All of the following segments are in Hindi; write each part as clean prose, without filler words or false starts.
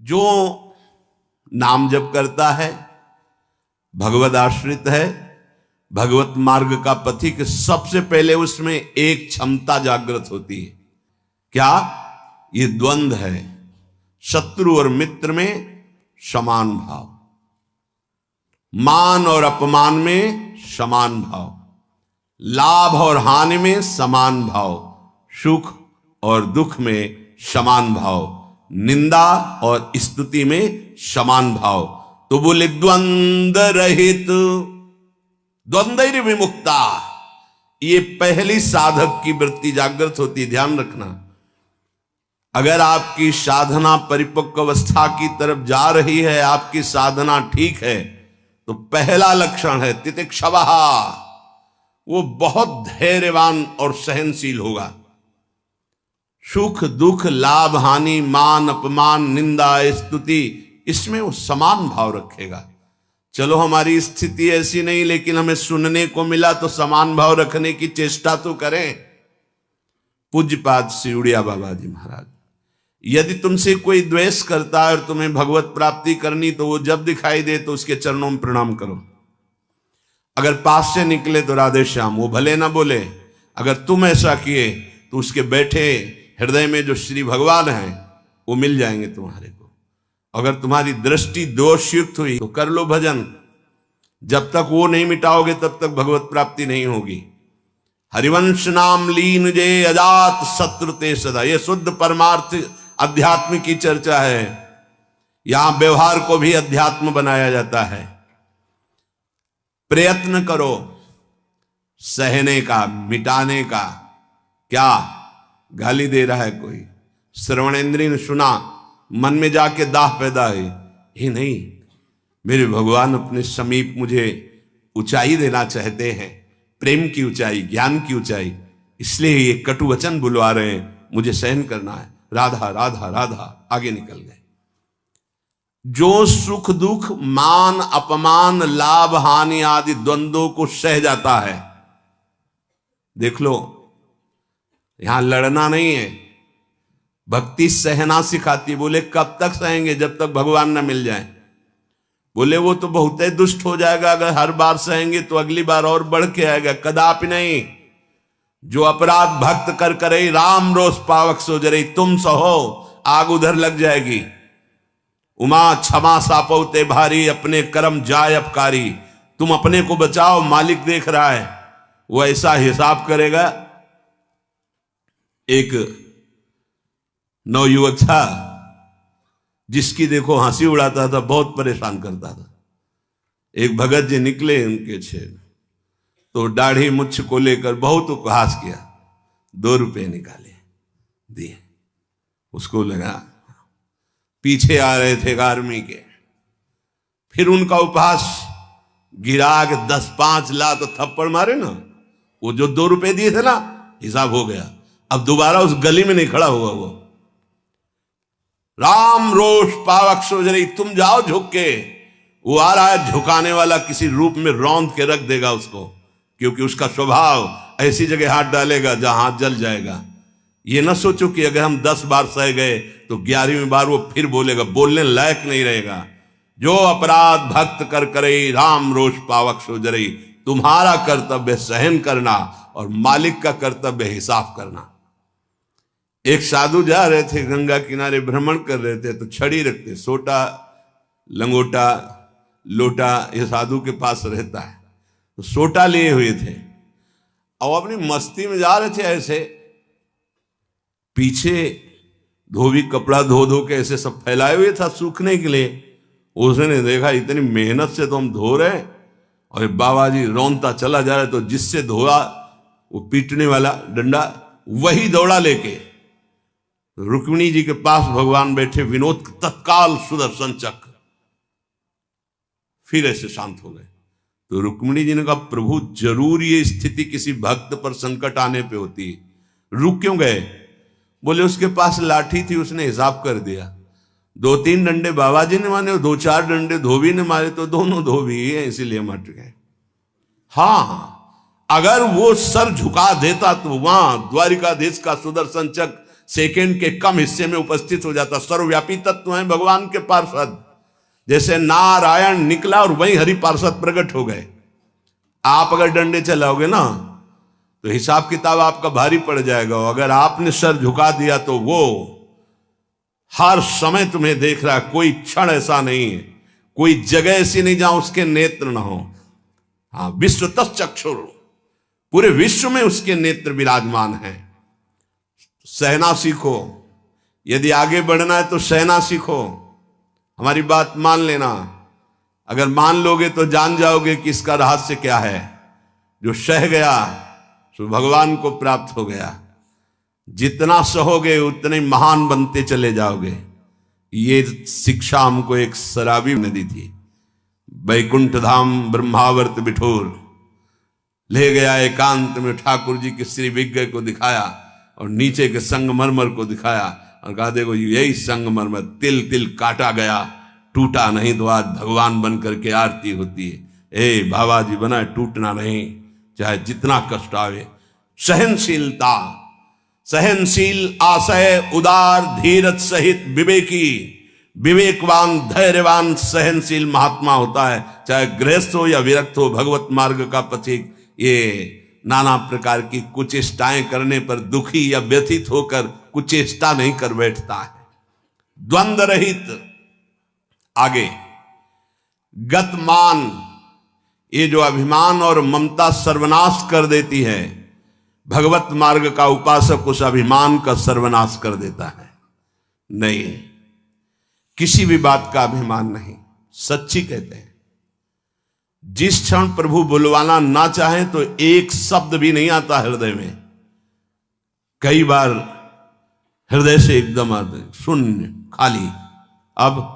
जो नाम जप करता है, भगवद आश्रित है, भगवत मार्ग का पथिक, सबसे पहले उसमें एक क्षमता जागृत होती है। क्या? ये द्वंद है, शत्रु और मित्र में समान भाव, मान और अपमान में समान भाव, लाभ और हानि में समान भाव, सुख और दुख में समान भाव, निंदा और स्तुति में समान भाव। तो बोले द्वंद रहित, द्वंद्व विमुक्ता। ये पहली साधक की वृत्ति जागृत होती है, ध्यान रखना। अगर आपकी साधना परिपक्व अवस्था की तरफ जा रही है, आपकी साधना ठीक है, तो पहला लक्षण है तितिक्षवः, वो बहुत धैर्यवान और सहनशील होगा। सुख दुख, लाभ हानि, मान अपमान, निंदा स्तुति, इसमें वो समान भाव रखेगा। चलो हमारी स्थिति ऐसी नहीं, लेकिन हमें सुनने को मिला तो समान भाव रखने की चेष्टा तो करें। पूज्यपाद श्री उड़िया बाबा जी महाराज, यदि तुमसे कोई द्वेष करता है और तुम्हें भगवत प्राप्ति करनी, तो वो जब दिखाई दे तो उसके चरणों में प्रणाम करो। अगर पास से निकले तो राधे श्याम, वो भले ना बोले। अगर तुम ऐसा किए तो उसके बैठे हृदय में जो श्री भगवान हैं वो मिल जाएंगे तुम्हारे को। अगर तुम्हारी दृष्टि दोषयुक्त हुई तो कर लो भजन। जब तक वो नहीं मिटाओगे तब तक भगवत प्राप्ति नहीं होगी। हरिवंश नाम लीन जे अजात शत्रु ते सदा, ये शुद्ध परमार्थ अध्यात्म की चर्चा है। यहां व्यवहार को भी अध्यात्म बनाया जाता है। प्रयत्न करो सहने का, मिटाने का। क्या गाली दे रहा है कोई, श्रवणेंद्रिय ने सुना, मन में जाके दाह पैदा है, ये नहीं, मेरे भगवान अपने समीप मुझे ऊंचाई देना चाहते हैं, प्रेम की ऊंचाई, ज्ञान की ऊंचाई, इसलिए ये कटु वचन बुलवा रहे हैं, मुझे सहन करना है। राधा राधा राधा, आगे निकल गए। जो सुख दुख, मान अपमान, लाभ हानि आदि द्वंद्वों को सह जाता है, देख लो, यहां लड़ना नहीं है, भक्ति सहना सिखाती। बोले कब तक सहेंगे? जब तक भगवान ना मिल जाए। बोले वो तो बहुत ही दुष्ट हो जाएगा, अगर हर बार सहेंगे तो अगली बार और बढ़ के आएगा। कदापि नहीं। जो अपराध भक्त कर करे राम रोष पावक सो जरे, तुम सहो आग उधर लग जाएगी। उमा क्षमा सापौते भारी, अपने कर्म जाय अपकारी। तुम अपने को बचाओ, मालिक देख रहा है, वो ऐसा हिसाब करेगा। एक नवयुवक था जिसकी देखो हंसी उड़ाता था, बहुत परेशान करता था। एक भगत जी निकले उनके छेद, तो दाढ़ी मुच्छ को लेकर बहुत उपहास किया। 2 रुपए निकाले, दिए। उसको लगा पीछे आ रहे थे आर्मी के, फिर उनका उपहास गिरा के 10-5 लाख तो थप्पड़ मारे ना। वो जो 2 रुपए दिए थे ना, हिसाब हो गया। अब दोबारा उस गली में नहीं खड़ा हुआ वो। राम रोष पावक सोजरी, तुम जाओ झुक के। वो आ रहा है झुकाने वाला, किसी रूप में रौंद के रख देगा उसको, क्योंकि उसका स्वभाव ऐसी जगह हाथ डालेगा जहां हाथ जल जाएगा। ये ना सोचो कि अगर हम 10 बार सह गए तो 11वीं बार वो फिर बोलेगा, बोलने लायक नहीं रहेगा। जो अपराध भक्त कर करे राम रोष पावक सोजरी, तुम्हारा कर्तव्य सहन करना और मालिक का कर्तव्य हिसाब करना। एक साधु जा रहे थे, गंगा किनारे भ्रमण कर रहे थे, तो छड़ी रखते, सोटा लंगोटा लोटा ये साधु के पास रहता है, तो सोटा लिए हुए थे और अपनी मस्ती में जा रहे थे। ऐसे पीछे धोबी कपड़ा धो धो के ऐसे सब फैलाए हुए था सूखने के लिए। उसने देखा इतनी मेहनत से तो हम धो रहे, और बाबा जी रौनता चला जा रहा है, तो जिससे धोआ वो पीटने वाला डंडा, वही दौड़ा लेके रुक्मिणी जी के पास भगवान बैठे, विनोद तत्काल सुदर्शन चक्र, फिर ऐसे शांत हो गए। तो रुक्मिणी जी ने कहा, प्रभु जरूर ये स्थिति किसी भक्त पर संकट आने पे होती है, रुक क्यों गए? बोले उसके पास लाठी थी, उसने हिसाब कर दिया। 2-3 डंडे बाबा जी ने मारे, 2-4 डंडे धोबी ने मारे, तो दोनों धोबी ही है, इसीलिए मट गए। हाँ, अगर वो सर झुका देता तो वहां द्वारिकाधीश का सुदर्शन चक्र सेकंड के कम हिस्से में उपस्थित हो जाता। सर्वव्यापी तत्व है भगवान के पार्षद। जैसे नारायण निकला और वहीं हरि पार्षद प्रकट हो गए। आप अगर डंडे चलाओगे ना तो हिसाब किताब आपका भारी पड़ जाएगा। अगर आपने सर झुका दिया तो वो हर समय तुम्हें देख रहा है। कोई क्षण ऐसा नहीं है, कोई जगह ऐसी नहीं जहां उसके नेत्र ना हो। हाँ, विश्व तच्चक्षुर, पूरे विश्व में उसके नेत्र विराजमान हैं। सहना सीखो। यदि आगे बढ़ना है तो सहना सीखो। हमारी बात मान लेना। अगर मान लोगे तो जान जाओगे कि इसका रहस्य क्या है। जो सह गया तो भगवान को प्राप्त हो गया। जितना सहोगे उतने महान बनते चले जाओगे। ये शिक्षा हमको एक शराबी ने दी थी। वैकुंठ धाम ब्रह्मावर्त बिठोर ले गया। एकांत में ठाकुर जी के श्री विज्ञ को दिखाया और नीचे के संगमरमर को दिखाया और कहा देखो यही संगमरमर तिल तिल काटा गया, टूटा नहीं तो आज भगवान बन करके आरती होती है। ए बाबा जी बना टूटना नहीं, चाहे जितना कष्ट आवे। सहनशीलता, सहनशील, आशय, उदार, धीरज सहित विवेकी, विवेकवान, धैर्यवान, सहनशील महात्मा होता है। चाहे गृहस्थ हो या विरक्त हो, भगवत मार्ग का पथिक ये नाना प्रकार की कुचेष्टाएं करने पर दुखी या व्यथित होकर कुचेष्टा नहीं कर बैठता है। द्वंद्व रहित। आगे गतमान, ये जो अभिमान और ममता सर्वनाश कर देती है। भगवत मार्ग का उपासक उस अभिमान का सर्वनाश कर देता है। नहीं, किसी भी बात का अभिमान नहीं। सच्ची कहते हैं जिस क्षण प्रभु बुलवाना ना चाहे तो एक शब्द भी नहीं आता हृदय में। कई बार हृदय से एकदम आते शून्य, खाली। अब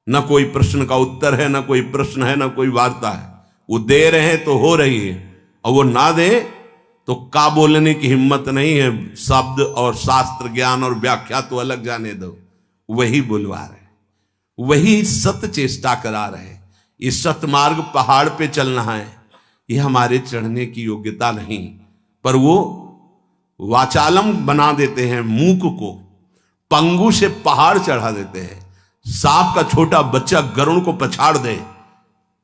न कोई प्रश्न का उत्तर है, न कोई प्रश्न है, न कोई वार्ता है। वो दे रहे हैं तो हो रही है, और वो ना दे तो का बोलने की हिम्मत नहीं है। शब्द और शास्त्र ज्ञान और व्याख्या तो अलग जाने दो। वही बुलवा रहे, वही सत्य चेष्टा करा रहे। ये सतमार्ग पहाड़ पे चलना है, ये हमारे चढ़ने की योग्यता नहीं। पर वो वाचालम बना देते हैं। मूक को पंगु से पहाड़ चढ़ा देते हैं। सांप का छोटा बच्चा गरुड़ को पछाड़ दे,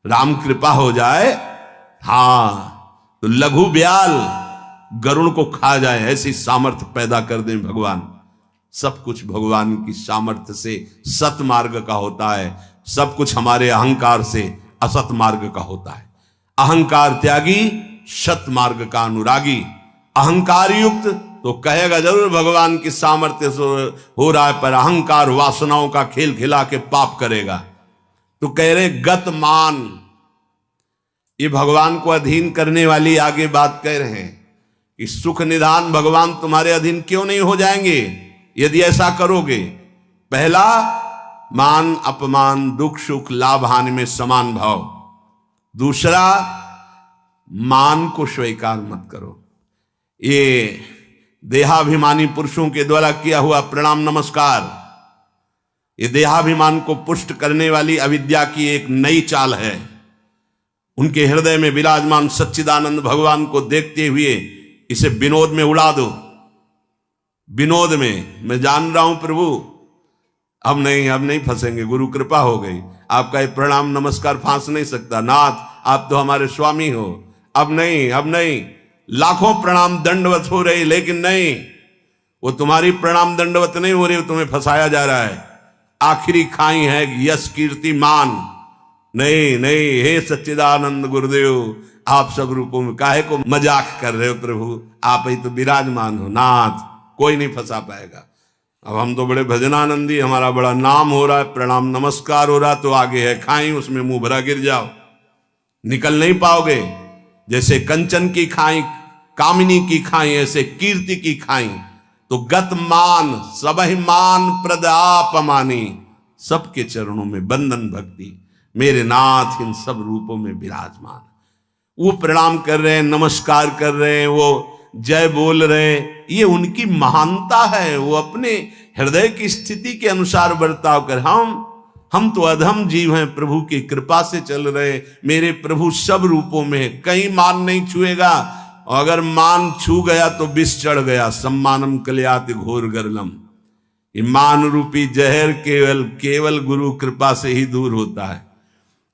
राम कृपा हो जाए, हाँ तो लघु ब्याल गरुड़ को खा जाए, ऐसी सामर्थ्य पैदा कर दें भगवान। सब कुछ भगवान की सामर्थ्य से सत मार्ग का होता है। सब कुछ हमारे अहंकार से असत मार्ग का होता है। अहंकार त्यागी, सत मार्ग का अनुरागी। अहंकार युक्त तो कहेगा जरूर भगवान की सामर्थ्य से हो रहा है, पर अहंकार वासनाओं का खेल खिला के पाप करेगा। तो कह रहे गतमान, ये भगवान को अधीन करने वाली आगे बात कह रहे हैं कि सुख निधान भगवान तुम्हारे अधीन क्यों नहीं हो जाएंगे यदि ऐसा करोगे। पहला, मान अपमान, दुख सुख, लाभ हानि में समान भाव। दूसरा, मान को स्वीकार मत करो। ये देहाभिमानी पुरुषों के द्वारा किया हुआ प्रणाम नमस्कार, ये देहाभिमान को पुष्ट करने वाली अविद्या की एक नई चाल है। उनके हृदय में विराजमान सच्चिदानंद भगवान को देखते हुए इसे विनोद में उड़ा दो। विनोद में, मैं जान रहा हूं प्रभु अब नहीं फंसेंगे, गुरु कृपा हो गई। आपका ये प्रणाम नमस्कार फांस नहीं सकता। नाथ आप तो हमारे स्वामी हो, अब नहीं। लाखों प्रणाम दंडवत हो रही, लेकिन नहीं, वो तुम्हारी प्रणाम दंडवत नहीं हो रही, वो तुम्हें फंसाया जा रहा है। आखिरी खाई है यश कीर्ति मान। नहीं, हे सच्चिदानंद गुरुदेव, आप सब रूपों में काहे को मजाक कर रहे हो प्रभु, आप ही तो विराजमान हो। नाथ कोई नहीं फंसा पाएगा। अब हम तो बड़े भजनानंदी, हमारा बड़ा नाम हो रहा है, प्रणाम नमस्कार हो रहा, तो आगे है खाई, उसमें मुंह भरा गिर जाओ, निकल नहीं पाओगे। जैसे कंचन की खाई, कामिनी की खाई, ऐसे कीर्ति की खाई। तो गत मान, सबहि मान प्रद आप मानी। सबके चरणों में बंधन भक्ति, मेरे नाथ इन सब रूपों में विराजमान। वो प्रणाम कर रहे हैं, नमस्कार कर रहे हैं, वो जय बोल रहे, ये उनकी महानता है। वो अपने हृदय की स्थिति के अनुसार बर्ताव कर। हम तो अधम जीव हैं, प्रभु की कृपा से चल रहे। मेरे प्रभु सब रूपों में, कहीं मान नहीं छुएगा, और अगर मान छू गया तो विष चढ़ गया। सम्मानम कल्याति घोर गरलम। ये मान रूपी जहर केवल गुरु कृपा से ही दूर होता है।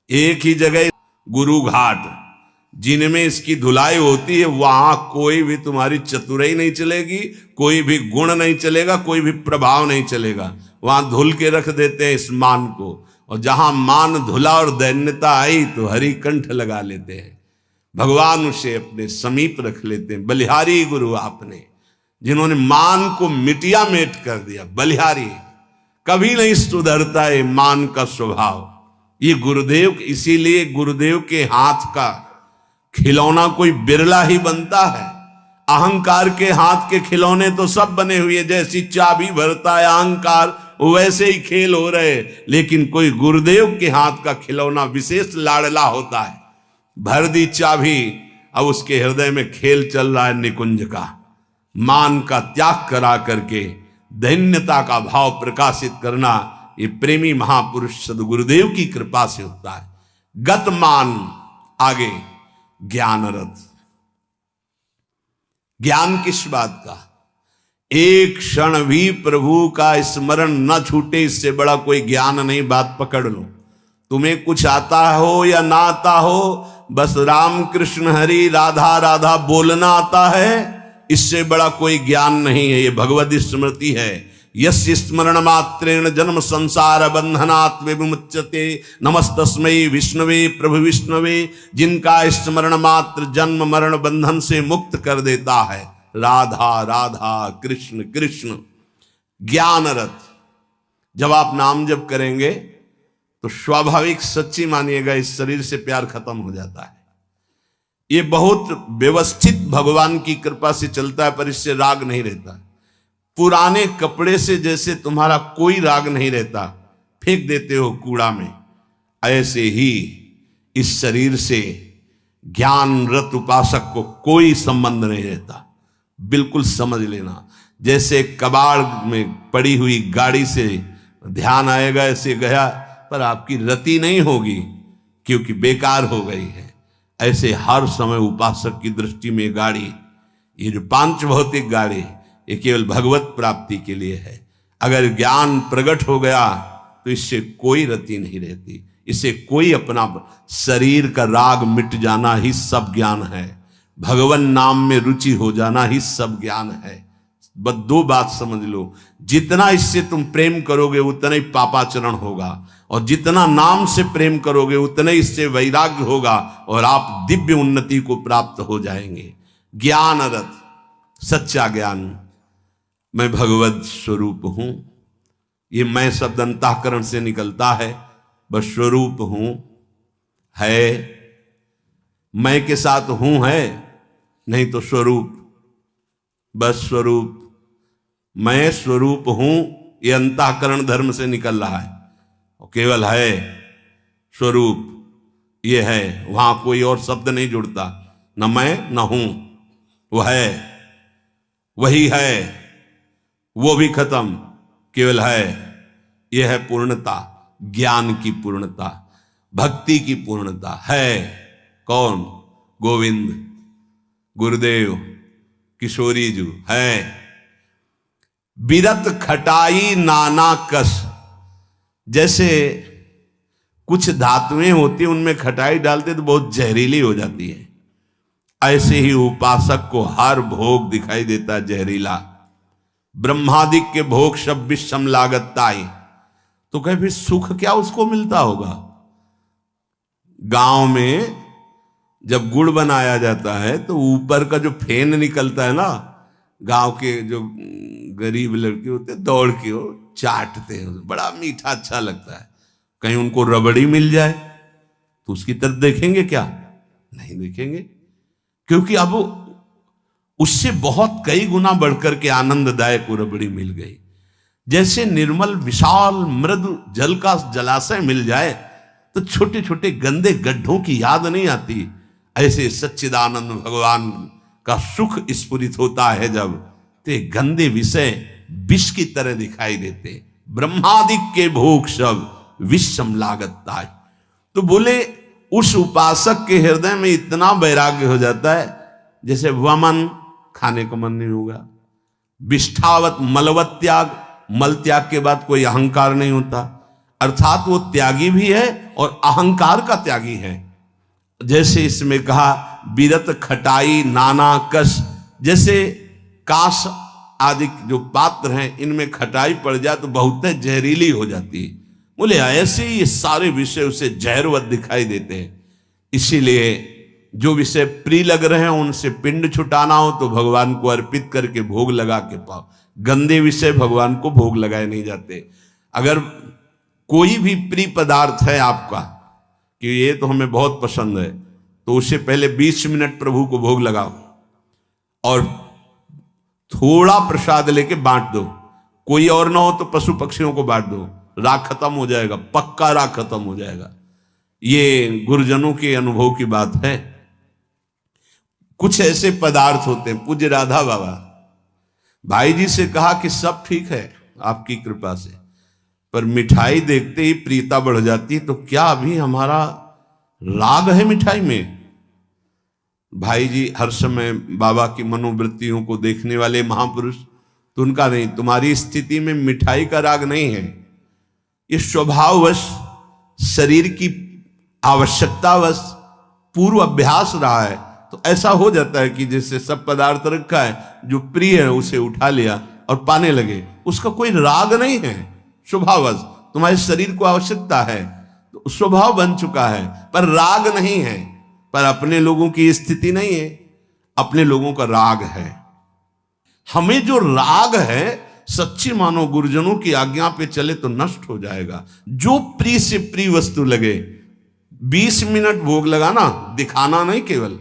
एक ही जगह गुरु घाट जिनमें इसकी धुलाई होती है, वहां कोई भी तुम्हारी चतुराई नहीं चलेगी, कोई भी गुण नहीं चलेगा, कोई भी प्रभाव नहीं चलेगा। वहां धुल के रख देते हैं इस मान को, और जहां मान धुला और दैन्यता आई तो हरि कंठ लगा लेते हैं। भगवान उसे अपने समीप रख लेते हैं। बलिहारी गुरु आपने, जिन्होंने मान को मिटिया मेट कर दिया। बलिहारी कभी नहीं सुधरता है मान का स्वभाव। ये गुरुदेव, इसीलिए गुरुदेव के हाथ का खिलौना कोई बिरला ही बनता है। अहंकार के हाथ के खिलौने तो सब बने हुए, जैसी चाबी भरता है अहंकार वैसे ही खेल हो रहे, लेकिन कोई गुरुदेव के हाथ का खिलौना विशेष लाडला होता है। भर दी चाबी, अब उसके हृदय में खेल चल रहा है निकुंज का। मान का त्याग करा करके दैन्यता का भाव प्रकाशित करना, ये प्रेमी महापुरुष सदगुरुदेव की कृपा से होता है। गत मान, आगे ज्ञान रथ। ज्ञान किस बात का? एक क्षण भी प्रभु का स्मरण न छूटे, इससे बड़ा कोई ज्ञान नहीं। बात पकड़ लो। तुम्हें कुछ आता हो या ना आता हो, बस राम कृष्ण हरि राधा राधा बोलना आता है, इससे बड़ा कोई ज्ञान नहीं है। ये भगवद स्मृति है। यस्य स्मरण मात्रेण जन्म संसार बंधनात् विमुच्यते नमस्तस्मै विष्णवे प्रभु विष्णवे। जिनका स्मरण मात्र जन्म मरण बंधन से मुक्त कर देता है। राधा राधा कृष्ण कृष्ण। ज्ञान रथ। जब आप नाम जप करेंगे तो स्वाभाविक, सच्ची मानिएगा, इस शरीर से प्यार खत्म हो जाता है। ये बहुत व्यवस्थित भगवान की कृपा से चलता है, पर इससे राग नहीं रहता। पुराने कपड़े से जैसे तुम्हारा कोई राग नहीं रहता, फेंक देते हो कूड़ा में, ऐसे ही इस शरीर से ज्ञान रत उपासक को कोई संबंध नहीं रहता। बिल्कुल समझ लेना। जैसे कबाड़ में पड़ी हुई गाड़ी से ध्यान आएगा, ऐसे गया, पर आपकी रति नहीं होगी क्योंकि बेकार हो गई है। ऐसे हर समय उपासक की दृष्टि में गाड़ी, ये जो पांच भौतिक गाड़ी, ये केवल भगवत प्राप्ति के लिए है। अगर ज्ञान प्रकट हो गया तो इससे कोई रति नहीं रहती, इससे कोई अपना शरीर का राग मिट जाना ही सब ज्ञान है। भगवान नाम में रुचि हो जाना ही सब ज्ञान है। बस दो बात समझ लो, जितना इससे तुम प्रेम करोगे उतना ही पापाचरण होगा, और जितना नाम से प्रेम करोगे उतना ही इससे वैराग्य होगा, और आप दिव्य उन्नति को प्राप्त हो जाएंगे। ज्ञान रथ, सच्चा ज्ञान। मैं भगवत स्वरूप हूं, ये मैं शब्द अंतःकरण से निकलता है। बस स्वरूप हूं है, मैं के साथ हूं है, नहीं तो स्वरूप। बस स्वरूप, मैं स्वरूप हूं, ये अंतःकरण धर्म से निकल रहा है। और केवल है स्वरूप, ये है, वहां कोई और शब्द नहीं जुड़ता। न मैं न हूं, वो है, वही है, वो भी खत्म, केवल है। यह है पूर्णता, ज्ञान की पूर्णता, भक्ति की पूर्णता है। कौन? गोविंद, गुरुदेव, किशोरी जी है। बिरत खटाई नाना कस। जैसे कुछ धातुएं होती हैं, उनमें खटाई डालते तो बहुत जहरीली हो जाती है, ऐसे ही उपासक को हर भोग दिखाई देता है जहरीला। ब्रह्मादिक के भोग सब विषम लागताई। तो कहे फिर सुख क्या उसको मिलता होगा? गांव में जब गुड़ बनाया जाता है तो ऊपर का जो फेन निकलता है ना, गांव के जो गरीब लड़के होते हैं दौड़ के वो चाटते हैं, बड़ा मीठा अच्छा लगता है। कहीं उनको रबड़ी मिल जाए तो उसकी तरफ देखेंगे क्या? नहीं देखेंगे, क्योंकि अब उससे बहुत कई गुना बढ़कर के आनंददायक रबड़ी मिल गई। जैसे निर्मल विशाल मृदु जल का जलाशय मिल जाए तो छोटे छोटे गंदे गड्ढों की याद नहीं आती, ऐसे सच्चिदानंद भगवान का सुख स्फुरित होता है जब, ते गंदे विषय विष की तरह दिखाई देते। ब्रह्मादिक के भोग सब विषम लागता है। तो बोले उस उपासक के हृदय में इतना वैराग्य हो जाता है, जैसे वमन, खाने का मन नहीं होगा। विष्ठावत, मलवत त्याग, मल त्याग के बाद कोई अहंकार नहीं होता, अर्थात वो त्यागी भी है और अहंकार का त्यागी है। जैसे इसमें कहा बीरत खटाई नाना कस, जैसे कांस आदि जो पात्र हैं इनमें खटाई पड़ जाए तो बहुत जहरीली हो जाती है। बोले ऐसे ही ये सारे विषय उसे जहरवत दिखाई देते हैं। इसीलिए जो विषय प्रिय लग रहे हैं उनसे पिंड छुटाना हो तो भगवान को अर्पित करके भोग लगा के पाओ। गंदे विषय भगवान को भोग लगाए नहीं जाते। अगर कोई भी प्रिय पदार्थ है आपका कि ये तो हमें बहुत पसंद है, तो उसे पहले 20 मिनट प्रभु को भोग लगाओ और थोड़ा प्रसाद लेके बांट दो। कोई और ना हो तो पशु पक्षियों को बांट दो, राग खत्म हो जाएगा, पक्का राग खत्म हो जाएगा। ये गुरुजनों के अनुभव की बात है। कुछ ऐसे पदार्थ होते हैं, पूज्य राधा बाबा भाई जी से कहा कि सब ठीक है आपकी कृपा से, पर मिठाई देखते ही प्रीता बढ़ जाती है, तो क्या अभी हमारा राग है मिठाई में? भाई जी हर समय बाबा की मनोवृत्तियों को देखने वाले महापुरुष, तो उनका नहीं, तुम्हारी स्थिति में मिठाई का राग नहीं है, ये स्वभाववश शरीर की आवश्यकतावश पूर्व अभ्यास रहा है। तो ऐसा हो जाता है कि जैसे सब पदार्थ रखा है, जो प्रिय है उसे उठा लिया और पाने लगे, उसका कोई राग नहीं है, स्वभाववश तुम्हारे शरीर को आवश्यकता है तो स्वभाव बन चुका है, पर राग नहीं है। पर अपने लोगों की स्थिति नहीं है, अपने लोगों का राग है। हमें जो राग है सच्ची मानो गुरुजनों की आज्ञा पे चले तो नष्ट हो जाएगा। जो प्रिय से प्रिय वस्तु लगे, 20 मिनट भोग लगाना, दिखाना नहीं केवल,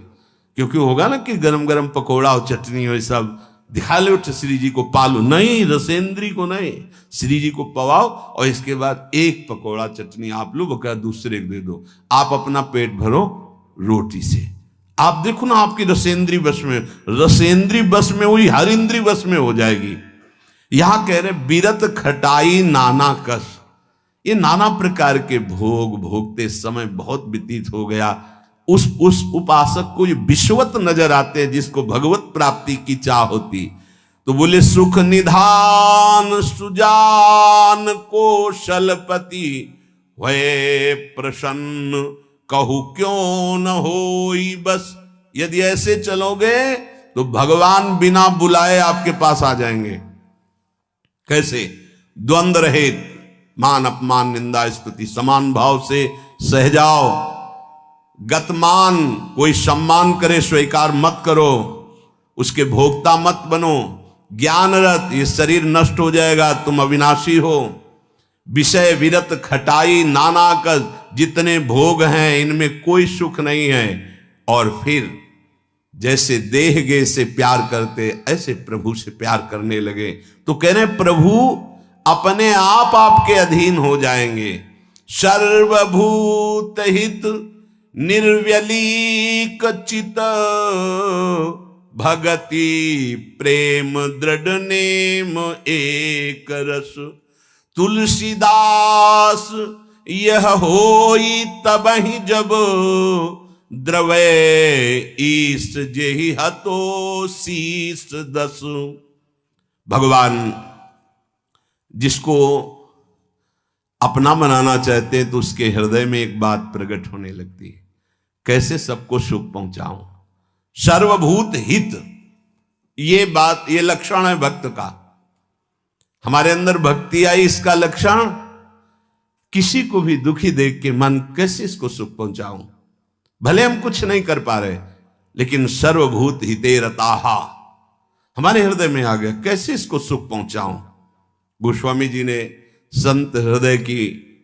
क्योंकि होगा ना कि गरम गरम पकौड़ा और चटनी हो सब दिखा लो श्री जी को पालो, नहीं, रसेंद्री को नहीं, श्री जी को पवाओ और इसके बाद एक पकौड़ा चटनी आप लो, बका दूसरे को दे दो, आप अपना पेट भरो रोटी से। आप देखो ना आपकी रसेंद्री बस में, रसेंद्री बस में हुई हर इंद्री बस में हो जाएगी। यहां कह रहे बीरत खटाई नाना कस, ये नाना प्रकार के भोग भोगते समय बहुत व्यतीत हो गया। उस उपासक को ये विश्वत नजर आते हैं जिसको भगवत प्राप्ति की चाह होती। तो बोले सुख निधान सुजान कौशलपति वे प्रसन्न कहू क्यों न होई बस। यदि ऐसे चलोगे तो भगवान बिना बुलाए आपके पास आ जाएंगे। कैसे? द्वंद्व रहित, मान अपमान निंदा स्तुति समान भाव से सह जाओ। गतमान, कोई सम्मान करे स्वीकार मत करो, उसके भोक्ता मत बनो। ज्ञानरत, ये शरीर नष्ट हो जाएगा, तुम अविनाशी हो। विषय विरत खटाई नाना कस, जितने भोग हैं इनमें कोई सुख नहीं है। और फिर जैसे देह गे से प्यार करते ऐसे प्रभु से प्यार करने लगे। तो कह रहे प्रभु अपने आप आपके अधीन हो जाएंगे। सर्वभूत हित निर्व्यलीक चित भगति प्रेम दृढ़ नेम एक रस। तुलसीदास यह होई तबहि जब द्रवै ईस जेहि हतो शीस दस। भगवान जिसको अपना बनाना चाहते हैं तो उसके हृदय में एक बात प्रकट होने लगती है, कैसे सबको सुख पहुंचाऊं। सर्वभूत हित, ये बात, ये लक्षण है भक्त का। हमारे अंदर भक्ति आई, इसका लक्षण किसी को भी दुखी देख के मन कैसे इसको सुख पहुंचाऊं। भले हम कुछ नहीं कर पा रहे, लेकिन सर्वभूत हिते रताहा हमारे हृदय में आ गया, कैसे इसको सुख पहुंचाऊं। गोस्वामी जी ने संत हृदय की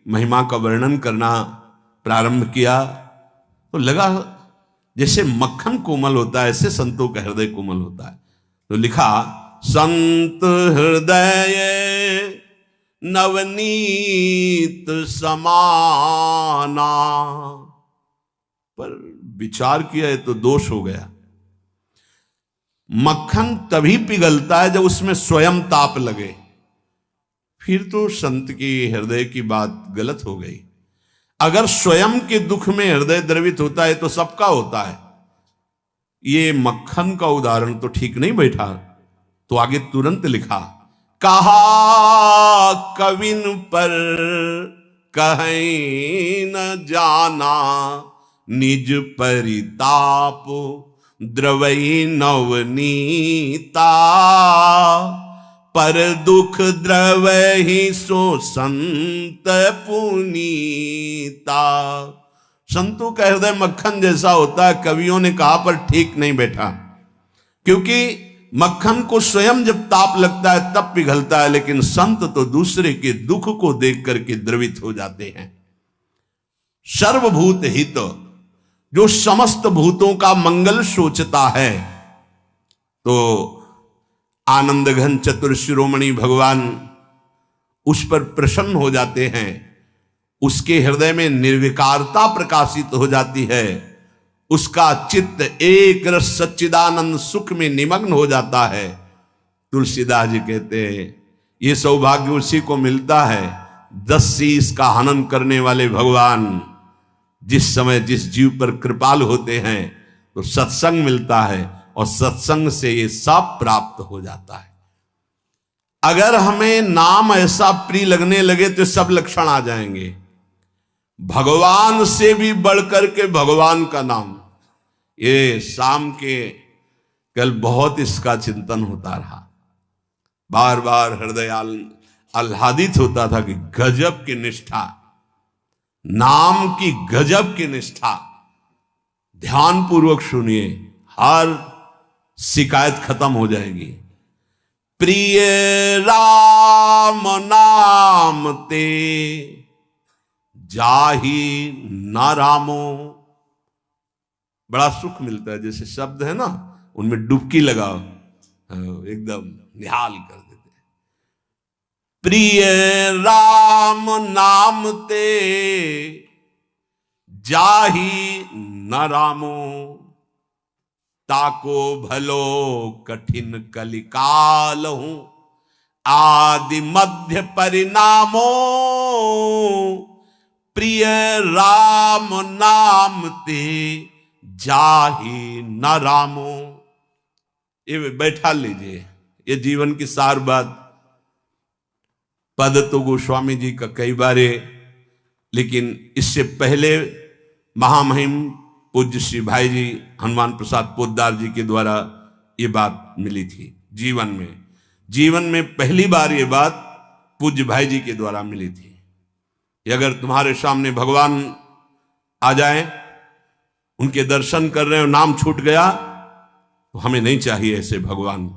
महिमा का वर्णन करना प्रारंभ किया तो लगा जैसे मक्खन कोमल होता है ऐसे संतों का हृदय कोमल होता है। तो लिखा संत हृदय नवनीत समाना, पर विचार किया है तो दोष हो गया। मक्खन तभी पिघलता है जब उसमें स्वयं ताप लगे, फिर तो संत की हृदय की बात गलत हो गई। अगर स्वयं के दुख में हृदय द्रवित होता है तो सबका होता है। ये मक्खन का उदाहरण तो ठीक नहीं बैठा, तो आगे तुरंत लिखा, कहा कविन पर कहीं न जाना, निज परिताप द्रवई नवनीता, पर दुख द्रवहि सो संत पुनीता। संतों का हृदय मक्खन जैसा होता है, कवियों ने कहा, पर ठीक नहीं बैठा, क्योंकि मक्खन को स्वयं जब ताप लगता है तब पिघलता है, लेकिन संत तो दूसरे के दुख को देख करके द्रवित हो जाते हैं। सर्वभूत हित, जो समस्त भूतों का मंगल सोचता है, तो आनंद घन चतुर शिरोमणि भगवान उस पर प्रसन्न हो जाते हैं, उसके हृदय में निर्विकारता प्रकाशित हो जाती है, उसका चित्त एक रस सच्चिदानंद सुख में निमग्न हो जाता है। तुलसीदास जी कहते हैं, ये सौभाग्य उसी को मिलता है 10 शीश का हनन करने वाले भगवान जिस समय जिस जीव पर कृपाल होते हैं तो सत्संग मिलता है, और सत्संग से ये सब प्राप्त हो जाता है। अगर हमें नाम ऐसा प्रिय लगने लगे तो सब लक्षण आ जाएंगे। भगवान से भी बढ़कर के भगवान का नाम, ये शाम के कल बहुत इसका चिंतन होता रहा, बार बार हृदय आह्लादित होता था कि गजब की निष्ठा, नाम की गजब की निष्ठा। ध्यान पूर्वक सुनिए, हर शिकायत खत्म हो जाएगी। प्रिय राम नाम ते जाही न रामो, बड़ा सुख मिलता है। जैसे शब्द है ना, उनमें डुबकी लगाओ, एकदम निहाल कर देते। प्रिय राम नाम ते जाही न रामो, ताको भलो कठिन कलिकाल हूं, आदि मध्य परिणामो, प्रिय राम नाम ते जाही न रामो। ये बैठा लीजिए, ये जीवन की सार बात। पद तो गोस्वामी जी का कई बारे, लेकिन इससे पहले महामहिम पूज्य श्री भाई जी हनुमान प्रसाद पोद्दार जी के द्वारा ये बात मिली थी। जीवन में पहली बार ये बात पूज्य भाई जी के द्वारा मिली थी। अगर तुम्हारे सामने भगवान आ जाए, उनके दर्शन कर रहे हो, नाम छूट गया, तो हमें नहीं चाहिए ऐसे भगवान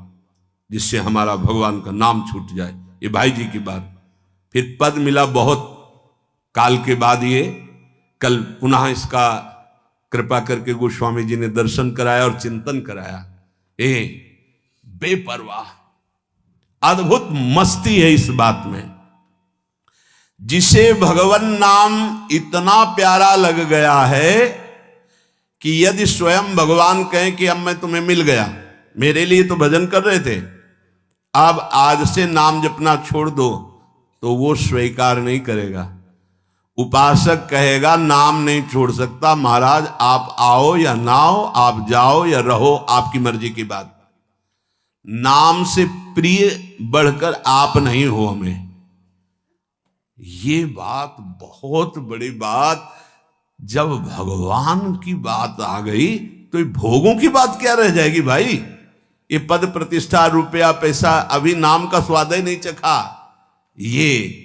जिससे हमारा भगवान का नाम छूट जाए। ये भाई जी की बात। फिर पद मिला बहुत काल के बाद, ये कल पुनः इसका कृपा करके गोस्वामी जी ने दर्शन कराया और चिंतन कराया। बेपरवाह अद्भुत मस्ती है इस बात में। जिसे भगवान नाम इतना प्यारा लग गया है कि यदि स्वयं भगवान कहें कि अब मैं तुम्हें मिल गया, मेरे लिए तो भजन कर रहे थे, अब आज से नाम जपना छोड़ दो, तो वो स्वीकार नहीं करेगा। उपासक कहेगा नाम नहीं छोड़ सकता महाराज, आप आओ या ना आओ, आप जाओ या रहो, आपकी मर्जी की बात। नाम से प्रिय बढ़कर आप नहीं हो हमें। ये बात बहुत बड़ी बात। जब भगवान की बात आ गई तो भोगों की बात क्या रह जाएगी भाई। ये पद प्रतिष्ठा रुपया पैसा, अभी नाम का स्वाद ही नहीं चखा। ये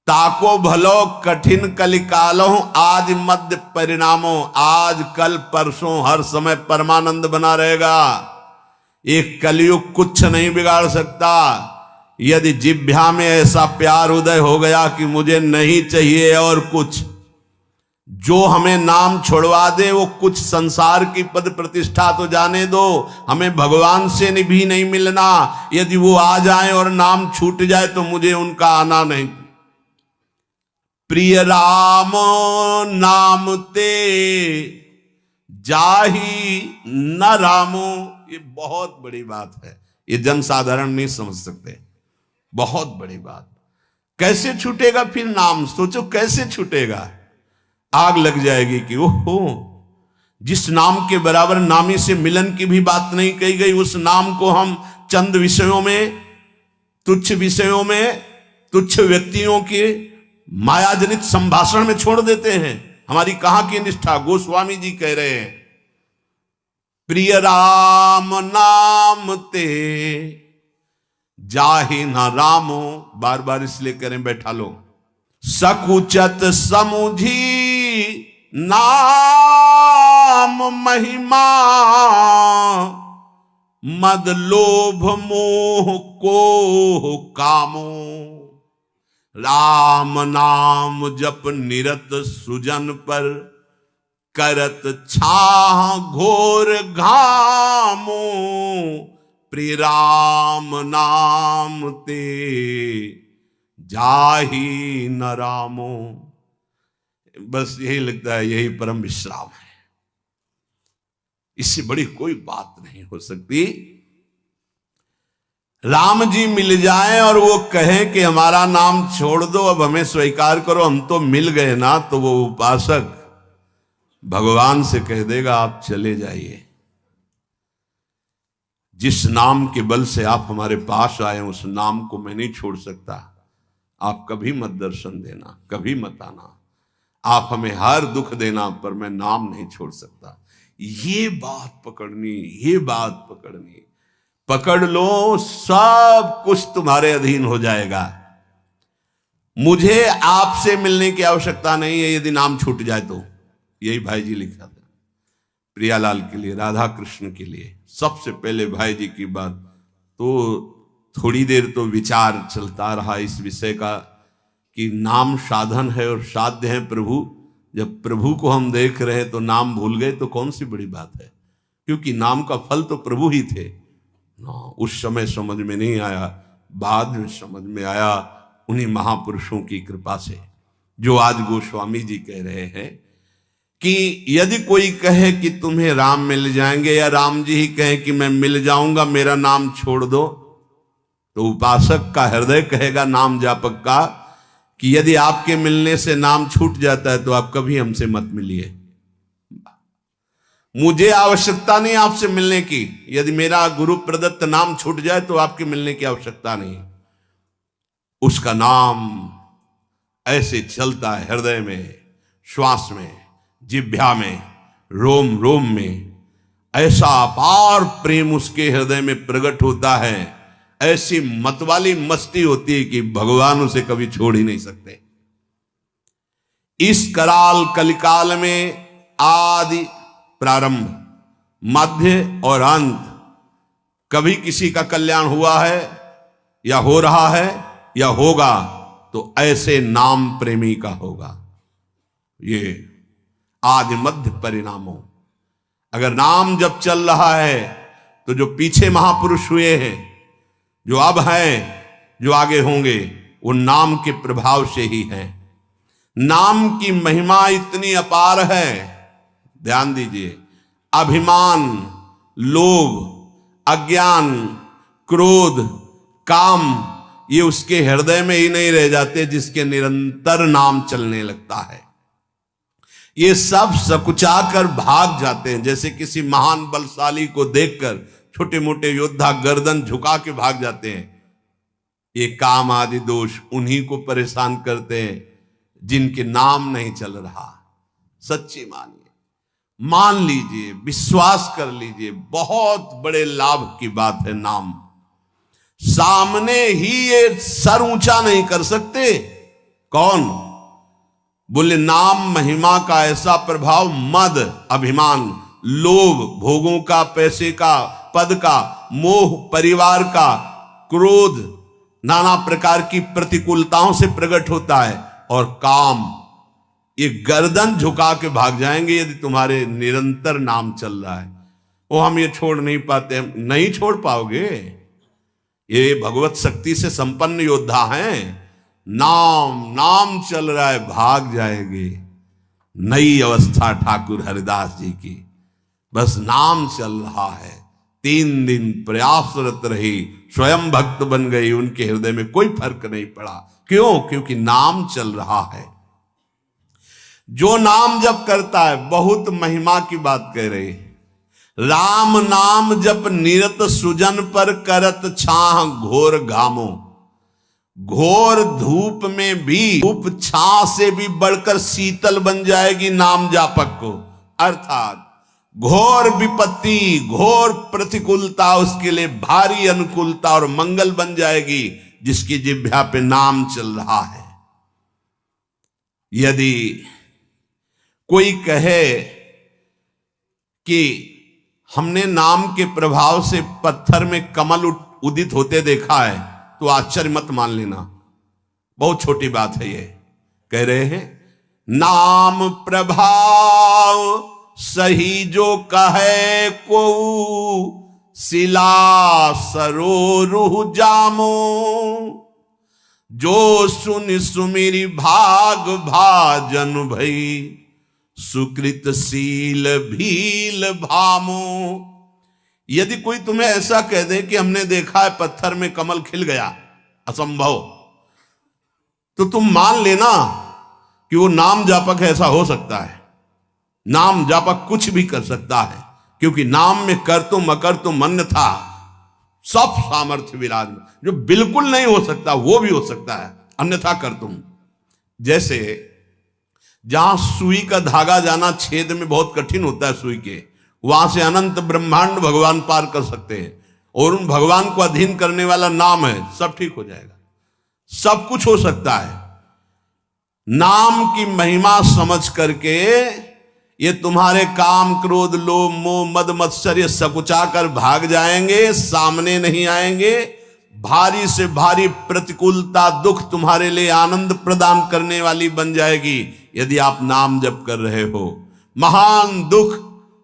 ताको भलो कठिन कलिकालो, आज मध्य परिणामो, आज कल परसों हर समय परमानंद बना रहेगा। एक कलयुग कुछ नहीं बिगाड़ सकता। यदि जिह्वा में ऐसा प्यार उदय हो गया कि मुझे नहीं चाहिए और कुछ, जो हमें नाम छोड़वा दे वो कुछ संसार की पद प्रतिष्ठा तो जाने दो, हमें भगवान से भी नहीं मिलना। यदि वो आ जाए और नाम छूट जाए तो मुझे उनका आना नहीं। प्रिय राम नाम ते जाही न रामो, ये बहुत बड़ी बात है। ये जनसाधारण नहीं समझ सकते। बहुत बड़ी बात। कैसे छूटेगा फिर नाम, सोचो कैसे छूटेगा। आग लग जाएगी कि ओहो, जिस नाम के बराबर नामी से मिलन की भी बात नहीं कही गई, उस नाम को हम चंद विषयों में, तुच्छ विषयों में, तुच्छ व्यक्तियों के मायाजनित संभाषण में छोड़ देते हैं। हमारी कहां की निष्ठा। गोस्वामी जी कह रहे हैं, प्रिय राम नाम ते जाहि न रामो, बार बार इसलिए करें, बैठा लो। सकुचत समुझी नाम महिमा, मद लोभ मोह को कामो। राम नाम जप निरत सुजन पर, करत छाह घोर घामो। प्रिय राम नाम ते जाहि न रामो। बस यही लगता है, यही परम विश्राम है। इससे बड़ी कोई बात नहीं हो सकती। राम जी मिल जाएं और वो कहें कि हमारा नाम छोड़ दो, अब हमें स्वीकार करो, हम तो मिल गए ना, तो वो उपासक भगवान से कह देगा आप चले जाइए। जिस नाम के बल से आप हमारे पास आए, उस नाम को मैं नहीं छोड़ सकता। आप कभी मत दर्शन देना, कभी मत आना, आप हमें हर दुख देना, पर मैं नाम नहीं छोड़ सकता। ये बात पकड़नी, ये बात पकड़नी, पकड़ लो, सब कुछ तुम्हारे अधीन हो जाएगा। मुझे आपसे मिलने की आवश्यकता नहीं है यदि नाम छूट जाए तो। यही भाई जी लिखा था प्रियालाल के लिए, राधा कृष्ण के लिए। सबसे पहले भाई जी की बात तो थोड़ी देर तो विचार चलता रहा इस विषय का कि नाम साधन है और साध्य है प्रभु। जब प्रभु को हम देख रहे हैं तो नाम भूल गए तो कौन सी बड़ी बात है, क्योंकि नाम का फल तो प्रभु ही थे ना। उस समय समझ में नहीं आया, बाद में समझ में आया उन्हीं महापुरुषों की कृपा से, जो आज गोस्वामी जी कह रहे हैं कि यदि कोई कहे कि तुम्हें राम मिल जाएंगे, या राम जी ही कहें कि मैं मिल जाऊंगा, मेरा नाम छोड़ दो, तो उपासक का हृदय कहेगा नाम जापक का कि यदि आपके मिलने से नाम छूट जाता है तो आप कभी हमसे मत मिलिए। मुझे आवश्यकता नहीं आपसे मिलने की, यदि मेरा गुरु प्रदत्त नाम छूट जाए तो आपके मिलने की आवश्यकता नहीं। उसका नाम ऐसे चलता है हृदय में, श्वास में, जिह्वा में, रोम रोम में। ऐसा अपार प्रेम उसके हृदय में प्रकट होता है, ऐसी मतवाली मस्ती होती है कि भगवान उसे कभी छोड़ ही नहीं सकते। इस कराल कलिकाल में आदि, प्रारंभ, मध्य और अंत, कभी किसी का कल्याण हुआ है या हो रहा है या होगा तो ऐसे नाम प्रेमी का होगा। ये आदि मध्य परिणामों। अगर नाम जब चल रहा है तो जो पीछे महापुरुष हुए हैं, जो अब हैं, जो आगे होंगे, वो नाम के प्रभाव से ही है। नाम की महिमा इतनी अपार है, ध्यान दीजिए। अभिमान, लोभ, अज्ञान, क्रोध, काम, ये उसके हृदय में ही नहीं रह जाते जिसके निरंतर नाम चलने लगता है। ये सब सकुचा कर भाग जाते हैं। जैसे किसी महान बलशाली को देखकर छोटे मोटे योद्धा गर्दन झुका के भाग जाते हैं। ये काम आदि दोष उन्हीं को परेशान करते हैं जिनके नाम नहीं चल रहा। सच्ची मानिए, मान लीजिए, विश्वास कर लीजिए, बहुत बड़े लाभ की बात है नाम। सामने ही ये सर ऊंचा नहीं कर सकते। कौन? बोले नाम महिमा का ऐसा प्रभाव, मद, अभिमान, लोभ, भोगों का, पैसे का, पद का, मोह, परिवार का, क्रोध, नाना प्रकार की प्रतिकूलताओं से प्रकट होता है, और काम, ये गर्दन झुका के भाग जाएंगे यदि तुम्हारे निरंतर नाम चल रहा है। वो हम ये छोड़ नहीं पाते, हम नहीं छोड़ पाओगे। ये भगवत शक्ति से संपन्न योद्धा हैं। नाम नाम चल रहा है, भाग जाएंगे। नई अवस्था ठाकुर हरिदास जी की, बस नाम चल रहा है। 3 दिन प्रयासरत रही, स्वयं भक्त बन गई, उनके हृदय में कोई फर्क नहीं पड़ा। क्यों? क्योंकि नाम चल रहा है। जो नाम जप करता है, बहुत महिमा की बात कह रहे हैं। राम नाम जप निरत सुजन पर करत छाह घोर घामो। घोर धूप में भी धूप छाह से भी बढ़कर शीतल बन जाएगी नाम जापक को। अर्थात घोर विपत्ति, घोर प्रतिकूलता उसके लिए भारी अनुकूलता और मंगल बन जाएगी जिसकी जिह्वा पे नाम चल रहा है। यदि कोई कहे कि हमने नाम के प्रभाव से पत्थर में कमल उदित होते देखा है, तो आश्चर्य मत मान लेना, बहुत छोटी बात है ये। कह रहे हैं नाम प्रभाव सही जो कहे को, शिला सरो रूह जामो। जो सुन सुमिरी भाग भाजन भई, सुकृत शील भील भामो। यदि कोई तुम्हें ऐसा कह दे कि हमने देखा है पत्थर में कमल खिल गया, असंभव, तो तुम मान लेना कि वो नाम जापक ऐसा हो सकता है। नाम जापक कुछ भी कर सकता है, क्योंकि नाम में कर तुम अकर तुम अन्यथा सब सामर्थ्य विराजमान। जो बिल्कुल नहीं हो सकता वो भी हो सकता है, अन्यथा कर तुम। जैसे जहां सुई का धागा जाना छेद में बहुत कठिन होता है सुई के, वहां से अनंत ब्रह्मांड भगवान पार कर सकते हैं, और उन भगवान को अधीन करने वाला नाम है, सब ठीक हो जाएगा। सब कुछ हो सकता है। नाम की महिमा समझ करके ये तुम्हारे काम क्रोध लोभ मोह मद मत्सर्य सकुचा कर भाग जाएंगे, सामने नहीं आएंगे। भारी से भारी प्रतिकूलता दुख तुम्हारे लिए आनंद प्रदान करने वाली बन जाएगी यदि आप नाम जप कर रहे हो। महान दुख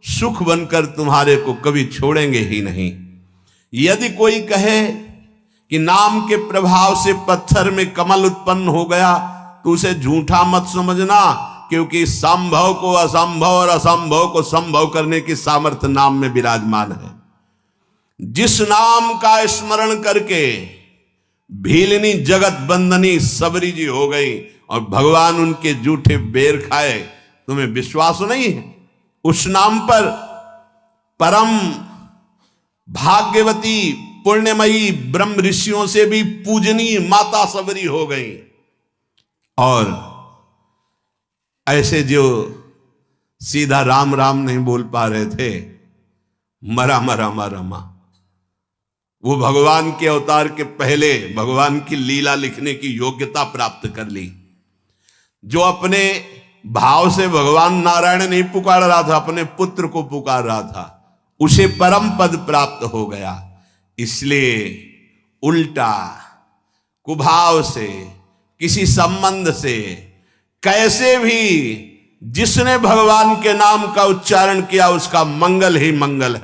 सुख बनकर तुम्हारे को कभी छोड़ेंगे ही नहीं। यदि कोई कहे कि नाम के प्रभाव से पत्थर में कमल उत्पन्न हो गया, तो उसे झूठा मत समझना, क्योंकि संभव को असंभव और असंभव को संभव करने की सामर्थ्य नाम में विराजमान है। जिस नाम का स्मरण करके भीलनी जगत बंदनी सबरी जी हो गई और भगवान उनके जूठे बेर खाए, तुम्हें विश्वास नहीं है? उस नाम पर परम भाग्यवती पुण्यमयी ब्रह्म ऋषियों से भी पूजनीय माता सबरी हो गई। और ऐसे जो सीधा राम राम नहीं बोल पा रहे थे, मरा मरा मरा मा, वो भगवान के अवतार के पहले भगवान की लीला लिखने की योग्यता प्राप्त कर ली। जो अपने भाव से भगवान नारायण नहीं पुकार रहा था, अपने पुत्र को पुकार रहा था, उसे परम पद प्राप्त हो गया। इसलिए उल्टा कुभाव से, किसी संबंध से, कैसे भी जिसने भगवान के नाम का उच्चारण किया उसका मंगल ही मंगल है।